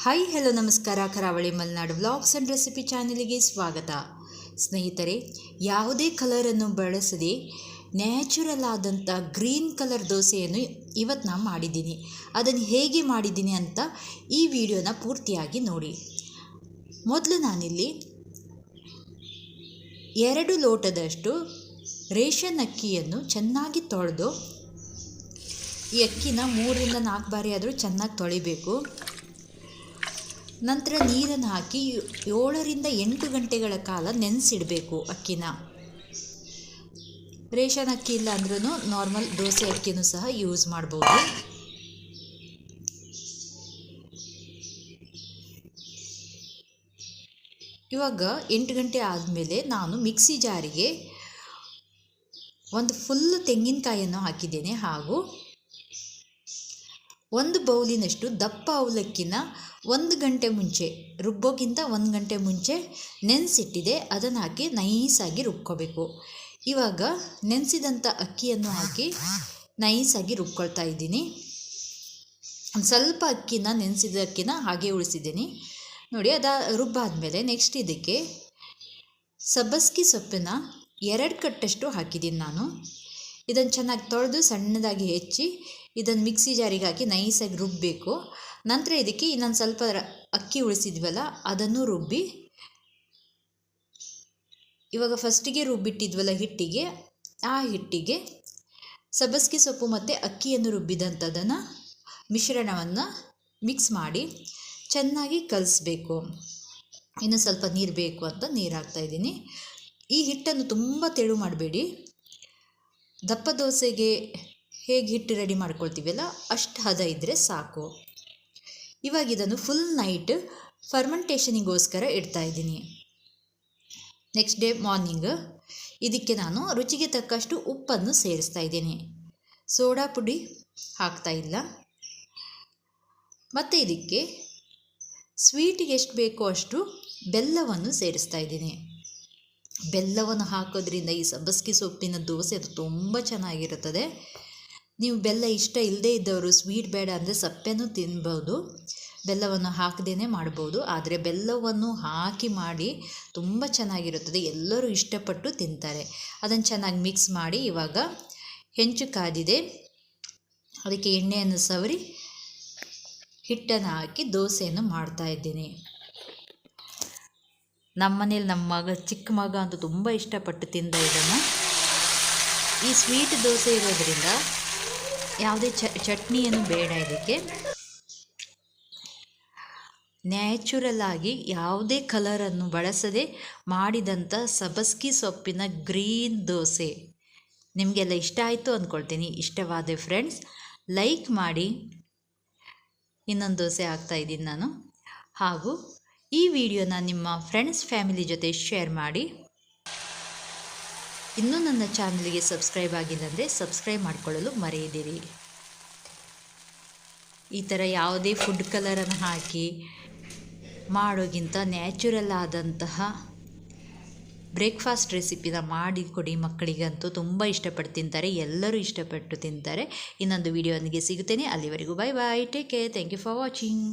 Hi hello ನಮಸ್ಕಾರ. ಕರಾವಳಿ Malenadu vlogs and recipe ಚಾನಲಿಗೆ ಸ್ವಾಗತ. ಸ್ನೇಹಿತರೆ, ಯಾವುದೇ ಕಲರನ್ನು ಬಳಸದೆ ನ್ಯಾಚುರಲ್ ಆದಂಥ ಗ್ರೀನ್ ಕಲರ್ ದೋಸೆಯನ್ನು ಇವತ್ತು ನಾನು ಮಾಡಿದ್ದೀನಿ. ಅದನ್ನು ಹೇಗೆ ಮಾಡಿದ್ದೀನಿ ಅಂತ ಈ ವಿಡಿಯೋನ ಪೂರ್ತಿಯಾಗಿ ನೋಡಿ. ಮೊದಲು ನಾನಿಲ್ಲಿ 2 ಲೋಟದಷ್ಟು ರೇಷನ್ ಅಕ್ಕಿಯನ್ನು ಚೆನ್ನಾಗಿ ತೊಳೆದು, ಈ ಅಕ್ಕಿನ 3ರಿಂದ 4 ಬಾರಿ ಆದರೂ ಚೆನ್ನಾಗಿ ತೊಳಿಬೇಕು. ನಂತರ ನೀರನ್ನು ಹಾಕಿ 7ರಿಂದ 8 ಗಂಟೆಗಳ ಕಾಲ ನೆನೆಸಿಡಬೇಕು ಅಕ್ಕಿನ. ರೇಷನ್ ಅಕ್ಕಿ ಇಲ್ಲ ಅಂದ್ರೂ ನಾರ್ಮಲ್ ದೋಸೆ ಅಕ್ಕಿನೂ ಸಹ ಯೂಸ್ ಮಾಡ್ಬೋದು. ಇವಾಗ 8 ಗಂಟೆ ಆದಮೇಲೆ ನಾನು ಮಿಕ್ಸಿ ಜಾರಿಗೆ ಒಂದು ಫುಲ್ ತೆಂಗಿನಕಾಯಿಯನ್ನು ಹಾಕಿದ್ದೇನೆ ಹಾಗೂ 1 ಬೌಲಿನಷ್ಟು ದಪ್ಪ ಅವಲಕ್ಕಿನ 1 ಗಂಟೆ ಮುಂಚೆ, ರುಬ್ಬೋಕ್ಕಿಂತ 1 ಗಂಟೆ ಮುಂಚೆ ನೆನೆಸಿಟ್ಟಿದೆ. ಅದನ್ನು ಹಾಕಿ ನೈಸಾಗಿ ರುಬ್ಕೋಬೇಕು. ಇವಾಗ ನೆನೆಸಿದಂಥ ಅಕ್ಕಿಯನ್ನು ಹಾಕಿ ನೈಸಾಗಿ ರುಬ್ಕೊಳ್ತಾ ಇದ್ದೀನಿ. ಒಂದು ಸ್ವಲ್ಪ ಅಕ್ಕಿನ, ನೆನೆಸಿದ ಅಕ್ಕಿನ ಹಾಗೆ ಉಳಿಸಿದ್ದೀನಿ ನೋಡಿ. ರುಬ್ಬಾದಮೇಲೆ ನೆಕ್ಸ್ಟ್ ಇದಕ್ಕೆ ಸಬ್ಬಸ್ಗೆ ಸೊಪ್ಪಿನ 2 ಕಟ್ಟಷ್ಟು ಹಾಕಿದ್ದೀನಿ ನಾನು. ಇದನ್ನು ಚೆನ್ನಾಗಿ ತೊಳೆದು ಸಣ್ಣದಾಗಿ ಹೆಚ್ಚಿ ಇದನ್ನು ಮಿಕ್ಸಿ ಜಾರಿಗೆ ಹಾಕಿ ನೈಸಾಗಿ ರುಬ್ಬಬೇಕು. ನಂತರ ಇದಕ್ಕೆ ಇನ್ನೊಂದು ಸ್ವಲ್ಪ ಅಕ್ಕಿ ಉಳಿಸಿದ್ವಲ್ಲ ಅದನ್ನು ರುಬ್ಬಿ, ಇವಾಗ ಫಸ್ಟಿಗೆ ರುಬ್ಬಿಟ್ಟಿದ್ವಲ್ಲ ಹಿಟ್ಟಿಗೆ, ಆ ಹಿಟ್ಟಿಗೆ ಸಬ್ಬಸ್ಗೆ ಸೊಪ್ಪು ಮತ್ತು ಅಕ್ಕಿಯನ್ನು ರುಬ್ಬಿದಂಥದ್ದನ್ನು ಮಿಶ್ರಣವನ್ನು ಮಿಕ್ಸ್ ಮಾಡಿ ಚೆನ್ನಾಗಿ ಕಲಿಸ್ಬೇಕು. ಇನ್ನು ಸ್ವಲ್ಪ ನೀರು ಬೇಕು ಅಂತ ನೀರು ಹಾಕ್ತಾಯಿದ್ದೀನಿ. ಈ ಹಿಟ್ಟನ್ನು ತುಂಬ ತೆಳು ಮಾಡಬೇಡಿ. ದಪ್ಪ ದೋಸೆಗೆ ಹೇಗೆ ಹಿಟ್ಟು ರೆಡಿ ಮಾಡ್ಕೊಳ್ತೀವಲ್ಲ ಅಷ್ಟು ಹದ ಇದ್ದರೆ ಸಾಕು. ಇವಾಗ ಇದನ್ನು ಫುಲ್ ನೈಟ್ ಫರ್ಮೆಂಟೇಷನಿಗೋಸ್ಕರ ಇಡ್ತಾಯಿದ್ದೀನಿ. ನೆಕ್ಸ್ಟ್ ಡೇ ಮಾರ್ನಿಂಗ್ ಇದಕ್ಕೆ ನಾನು ರುಚಿಗೆ ತಕ್ಕಷ್ಟು ಉಪ್ಪನ್ನು ಸೇರಿಸ್ತಾ ಇದ್ದೀನಿ. ಸೋಡಾ ಪುಡಿ ಹಾಕ್ತಾಯಿಲ್ಲ. ಮತ್ತು ಇದಕ್ಕೆ ಸ್ವೀಟಿಗೆ ಎಷ್ಟು ಬೇಕೋ ಅಷ್ಟು ಬೆಲ್ಲವನ್ನು ಸೇರಿಸ್ತಾ ಇದ್ದೀನಿ. ಬೆಲ್ಲವನ್ನು ಹಾಕೋದ್ರಿಂದ ಈ ಸಬ್ಬಸ್ಗೆ ಸೊಪ್ಪಿನ ದೋಸೆ ಅದು ತುಂಬ ಚೆನ್ನಾಗಿರುತ್ತದೆ. ನೀವು ಬೆಲ್ಲ ಇಷ್ಟ ಇಲ್ಲದೇ ಇದ್ದವರು ಸ್ವೀಟ್ ಬೇಡ ಅಂದರೆ ಸಪ್ಪೆನೂ ತಿನ್ಬೋದು, ಬೆಲ್ಲವನ್ನು ಹಾಕದೇ ಮಾಡ್ಬೋದು. ಆದರೆ ಬೆಲ್ಲವನ್ನು ಹಾಕಿ ಮಾಡಿ ತುಂಬ ಚೆನ್ನಾಗಿರುತ್ತದೆ, ಎಲ್ಲರೂ ಇಷ್ಟಪಟ್ಟು ತಿಂತಾರೆ. ಅದನ್ನು ಚೆನ್ನಾಗಿ ಮಿಕ್ಸ್ ಮಾಡಿ, ಇವಾಗ ಹೆಂಚು ಕಾದಿದೆ, ಅದಕ್ಕೆ ಎಣ್ಣೆಯನ್ನು ಸವರಿ ಹಿಟ್ಟನ್ನು ಹಾಕಿ ದೋಸೆಯನ್ನು ಮಾಡ್ತಾಯಿದ್ದೀನಿ. ನಮ್ಮ ಮನೇಲಿ ನಮ್ಮ ಮಗ, ಚಿಕ್ಕ ಮಗ ಅಂತೂ ತುಂಬ ಇಷ್ಟಪಟ್ಟು ತಿಂದ ಇದನ್ನು. ಈ ಸ್ವೀಟ್ ದೋಸೆ ಇರೋದ್ರಿಂದ ಯಾವುದೇ ಚಟ್ನಿಯನ್ನು ಬೇಡ. ಇದಕ್ಕೆ ನ್ಯಾಚುರಲ್ ಆಗಿ ಯಾವುದೇ ಕಲರನ್ನು ಬಳಸದೆ ಮಾಡಿದಂಥ ಸಬ್ಬಸ್ಗೆ ಸೊಪ್ಪಿನ ಗ್ರೀನ್ ದೋಸೆ ನಿಮಗೆಲ್ಲ ಇಷ್ಟ ಆಯಿತು ಅಂದ್ಕೊಳ್ತೀನಿ. ಇಷ್ಟವಾದ ಫ್ರೆಂಡ್ಸ್ ಲೈಕ್ ಮಾಡಿ. ಇನ್ನೊಂದು ದೋಸೆ ಹಾಕ್ತಾಯಿದ್ದೀನಿ ನಾನು. ಹಾಗೂ ಈ ವಿಡಿಯೋನ ನಿಮ್ಮ ಫ್ರೆಂಡ್ಸ್ ಫ್ಯಾಮಿಲಿ ಜೊತೆ ಶೇರ್ ಮಾಡಿ. ಇನ್ನೂ ನನ್ನ ಚಾನಲ್ಗೆ ಸಬ್ಸ್ಕ್ರೈಬ್ ಆಗಿಲ್ಲ ಅಂದರೆ ಸಬ್ಸ್ಕ್ರೈಬ್ ಮಾಡಿಕೊಳ್ಳಲು ಮರೆಯದಿರಿ. ಈ ಥರ ಯಾವುದೇ ಫುಡ್ ಕಲರನ್ನು ಹಾಕಿ ಮಾಡೋಕ್ಕಿಂತ ನ್ಯಾಚುರಲ್ ಆದಂತಹ ಬ್ರೇಕ್ಫಾಸ್ಟ್ ರೆಸಿಪಿನ ಮಾಡಿಕೊಡಿ. ಮಕ್ಕಳಿಗಂತೂ ತುಂಬ ಇಷ್ಟಪಟ್ಟು ತಿಂತಾರೆ, ಎಲ್ಲರೂ ಇಷ್ಟಪಟ್ಟು ತಿಂತಾರೆ. ಇನ್ನೊಂದು ವಿಡಿಯೋನಿಗೆ ಸಿಗುತ್ತೇನೆ. ಅಲ್ಲಿವರೆಗೂ bye bye, take care, thank you for watching.